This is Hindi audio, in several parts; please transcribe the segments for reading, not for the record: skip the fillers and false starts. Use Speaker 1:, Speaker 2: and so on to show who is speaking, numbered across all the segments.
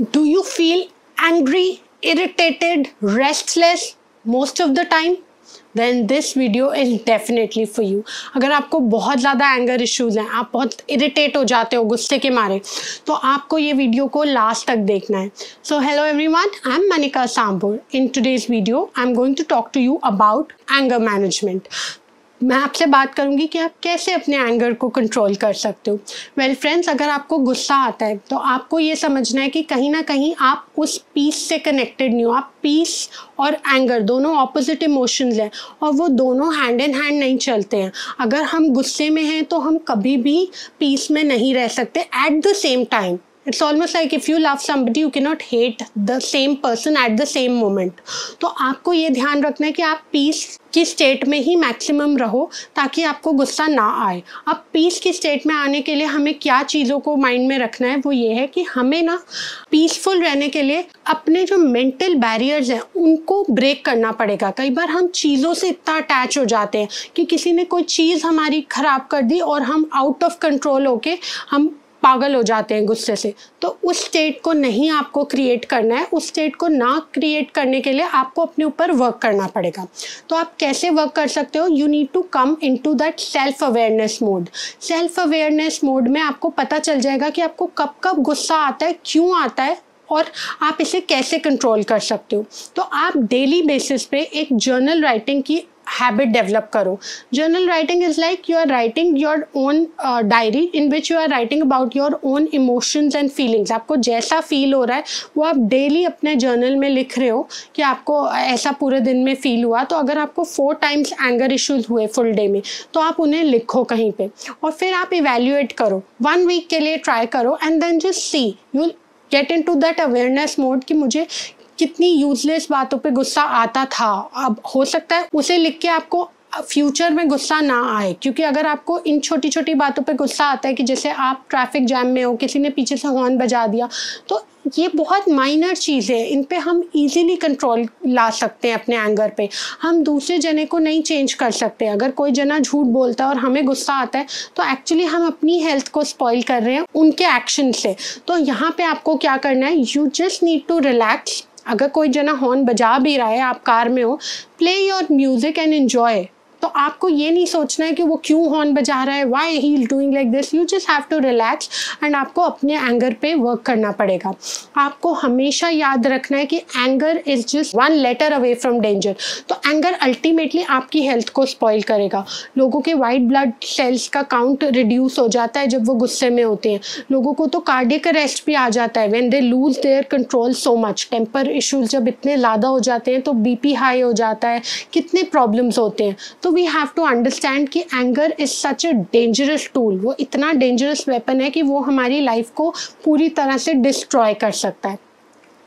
Speaker 1: Do you feel angry, irritated, restless most of the time? Then this video is definitely for you. अगर आपको बहुत ज़्यादा एंगर इश्यूज़ हैं, आप बहुत इरिटेट हो जाते हो गुस्से के मारे, तो आपको ये वीडियो को लास्ट तक देखना है. So hello everyone, I'm Manika Sambur. In today's video, I'm going to talk to you about anger management. मैं आपसे बात करूंगी कि आप कैसे अपने एंगर को कंट्रोल कर सकते हो. वेल फ्रेंड्स, अगर आपको गुस्सा आता है तो आपको ये समझना है कि कहीं ना कहीं आप उस पीस से कनेक्टेड नहीं हो. आप पीस और एंगर दोनों ऑपोजिट इमोशंस हैं और वो दोनों हैंड इन हैंड नहीं चलते हैं. अगर हम गुस्से में हैं तो हम कभी भी पीस में नहीं रह सकते at the same time. It's almost like if you love somebody, you cannot hate the same person at the same moment. तो आपको ये ध्यान रखना है कि आप पीस की स्टेट में ही मैक्सिमम रहो ताकि आपको गुस्सा ना आए. अब पीस की स्टेट में आने के लिए हमें क्या चीज़ों को माइंड में रखना है, वो ये है कि हमें ना पीसफुल रहने के लिए अपने जो मेंटल बैरियर्स हैं उनको ब्रेक करना पड़ेगा. कई बार हम चीज़ों से इतना अटैच हो जाते हैं कि किसी ने कोई चीज़ हमारी ख़राब कर दी और हम आउट ऑफ कंट्रोल होके हम पागल हो जाते हैं गुस्से से. तो उस स्टेट को नहीं आपको क्रिएट करना है. उस स्टेट को ना क्रिएट करने के लिए आपको अपने ऊपर वर्क करना पड़ेगा. तो आप कैसे वर्क कर सकते हो? You need to come into that self awareness mode. Self awareness mode में आपको पता चल जाएगा कि आपको कब कब गुस्सा आता है, क्यों आता है और आप इसे कैसे कंट्रोल कर सकते हो. तो आप डेली बेसिस पे एक जर्नल राइटिंग की हैबिट डेवलप करो. Journal writing is like you are writing your own diary in which you are writing about your own emotions and feelings. आपको जैसा फील हो रहा है वो आप डेली अपने जर्नल में लिख रहे हो कि आपको ऐसा पूरे दिन में फील हुआ. तो अगर आपको 4 टाइम्स एंगर इश्यूज हुए फुल डे में तो आप उन्हें लिखो कहीं पे और फिर आप इवेल्युएट करो. 1 वीक के लिए ट्राई करो and then just see, you will get into that awareness mode कि मुझे कितनी यूजलेस बातों पे गुस्सा आता था. अब हो सकता है उसे लिख के आपको फ्यूचर में गुस्सा ना आए, क्योंकि अगर आपको इन छोटी छोटी बातों पे गुस्सा आता है कि जैसे आप ट्रैफिक जैम में हो, किसी ने पीछे से हॉर्न बजा दिया, तो ये बहुत माइनर चीज़ें हैं. इन पे हम इजीली कंट्रोल ला सकते हैं अपने एंगर पे. हम दूसरे जने को नहीं चेंज कर सकते. अगर कोई जना झूठ बोलता है और हमें गुस्सा आता है तो एक्चुअली हम अपनी हेल्थ को स्पॉइल कर रहे हैं उनके एक्शन से. तो यहाँ पे आपको क्या करना है, you just need to relax. अगर कोई जना हॉर्न बजा भी रहा है, आप कार में हो, play your music and enjoy. तो आपको ये नहीं सोचना है कि वो क्यों हॉर्न बजा रहा है, why he is doing like this. You just have to relax and आपको अपने एंगर पे वर्क करना पड़ेगा. आपको हमेशा याद रखना है कि anger is just 1 letter away from danger. तो एंगर अल्टीमेटली आपकी हेल्थ को स्पॉइल करेगा. लोगों के वाइट ब्लड सेल्स का काउंट रिड्यूस हो जाता है जब वो गुस्से में होते हैं. लोगों को तो कार्डियक अरेस्ट भी आ जाता है when they lose their control so much. Temper issues जब इतने ज़्यादा हो जाते हैं तो बीपी हाई हो जाता है, कितने प्रॉब्लम्स होते हैं. तो वी हैव टू अंडरस्टैंड कि anger is such a dangerous tool. वो इतना डेंजरस वेपन है कि वो हमारी लाइफ को पूरी तरह से डिस्ट्रॉय कर सकता है.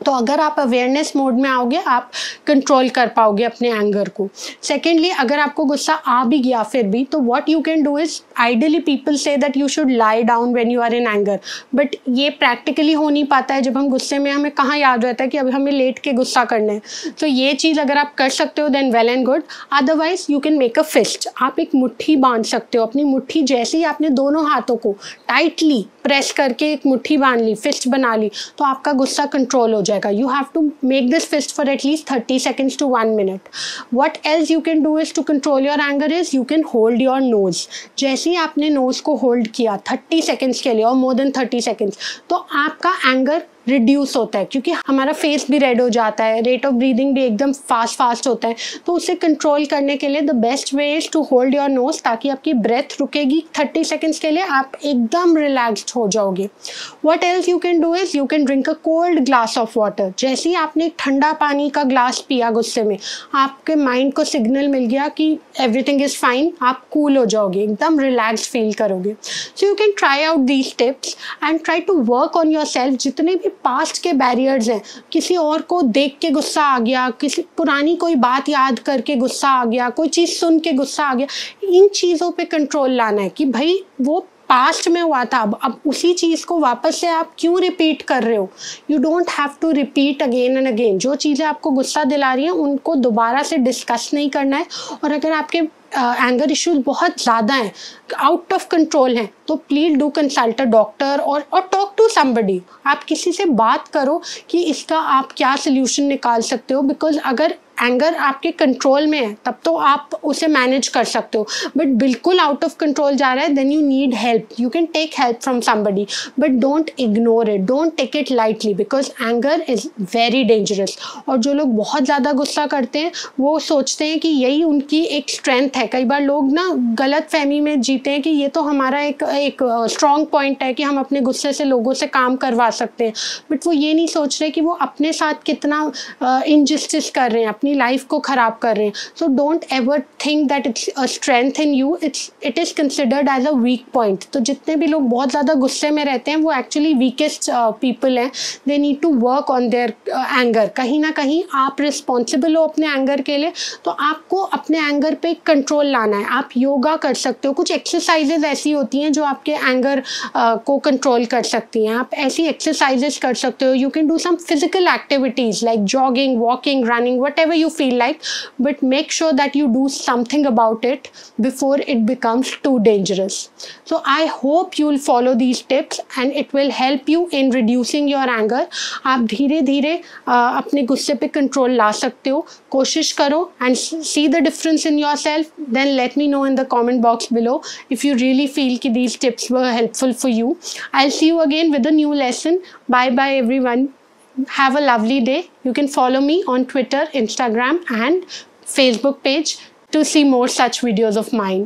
Speaker 1: तो अगर आप अवेयरनेस मोड में आओगे आप कंट्रोल कर पाओगे अपने एंगर को. सेकेंडली, अगर आपको गुस्सा आ भी गया फिर भी, तो what you can do is, ideally people say that you should lie down when you are in anger, but ये प्रैक्टिकली हो नहीं पाता है. जब हम गुस्से में हमें कहाँ याद रहता है कि अब हमें लेट के गुस्सा करना है. तो ये चीज़ अगर आप कर सकते हो then well and good. Otherwise you can make a fist. आप एक मुट्ठी बांध सकते हो. अपनी मुट्ठी जैसे ही आपने दोनों हाथों को टाइटली प्रेस करके एक मुट्ठी बांध ली, फिस्ट बना ली, तो आपका गुस्सा कंट्रोल हो जाएगा. You have to make this fist for at least 30 seconds to 1 minute. What else you can do is to control your anger is you can hold your nose. जैसे ही आपने nose को hold किया 30 seconds के लिए और more than 30 seconds, तो आपका anger रिड्यूस होता है, क्योंकि हमारा फेस भी रेड हो जाता है, रेट ऑफ ब्रीदिंग भी एकदम फास्ट होता है. तो उसे कंट्रोल करने के लिए the best way is to hold your nose, ताकि आपकी ब्रेथ रुकेगी 30 सेकेंड्स के लिए, आप एकदम रिलैक्स्ड हो जाओगे. What else you can do is you can drink a cold glass of water. जैसे ही आपने ठंडा पानी का ग्लास पिया गुस्से में, आपके माइंड को सिग्नल मिल गया कि एवरीथिंग इज़ फाइन, आप कूल हो जाओगे, एकदम रिलैक्स्ड फील करोगे. So you can try out these tips and try to work on yourself. जितने भी पास्ट के बैरियर्स हैं, किसी और को देख के गुस्सा आ गया, किसी पुरानी कोई बात याद करके गुस्सा आ गया, कोई चीज़ सुन के गुस्सा आ गया, इन चीज़ों पे कंट्रोल लाना है कि भाई वो पास्ट में हुआ था, अब उसी चीज़ को वापस से आप क्यों रिपीट कर रहे हो. You don't have to repeat again and again. जो चीज़ें आपको गुस्सा दिला रही हैं उनको दोबारा से डिस्कस नहीं करना है. और अगर आपके एंगर इश्यूज बहुत ज़्यादा हैं, आउट ऑफ कंट्रोल हैं, तो please do consult a doctor और टॉक टू समबडी। आप किसी से बात करो कि इसका आप क्या सोल्यूशन निकाल सकते हो, बिकॉज अगर एंगर आपके कंट्रोल में है तब तो आप उसे मैनेज कर सकते हो, बट बिल्कुल आउट ऑफ कंट्रोल जा रहा है, then you need help. You can take help from somebody, but don't ignore it, don't take it lightly, because anger is very dangerous. और जो लोग बहुत ज़्यादा गुस्सा करते हैं वो सोचते हैं कि यही उनकी एक स्ट्रेंथ है। कई बार लोग ना गलत फहमी में जीते हैं कि ये तो हमारा एक स्ट्रॉन्ग पॉइंट है कि हम अपने गुस्से से लोगों से काम करवा सकते हैं, बट वो ये नहीं सोच रहे कि वो अपने साथ कितना इनजस्टिस कर रहे हैं, अपनी लाइफ को ख़राब कर रहे हैं। So don't ever think that it's a strength in you, it is considered as a weak point. तो जितने भी लोग बहुत ज़्यादा गुस्से में रहते हैं वो एक्चुअली वीकेस्ट पीपल हैं। They need to work on their anger. कहीं ना कहीं आप रिस्पॉन्सिबल हो अपने एंगर के लिए, तो आपको अपने एंगर पे कंट्रोल लाना है। आप योगा कर सकते हो, कुछ एक्सरसाइजेज ऐसी होती हैं जो आपके एंगर को कंट्रोल कर सकती हैं। आप ऐसी एक्सरसाइजेज कर सकते हो। You can do some physical activities like jogging, walking, running, whatever you feel like, but make sure that you do something about it before it becomes too dangerous. So I hope you will follow these tips and it will help you in reducing your anger. आप धीरे धीरे अपने गुस्से पे कंट्रोल ला सकते हो। कोशिश करो and see the difference in yourself. Then let me know in the comment box below if you really feel कि these tips were helpful for you. I'll see you again with a new lesson. Bye bye everyone. Have a lovely day. You can follow me on Twitter, Instagram and Facebook page to see more such videos of mine.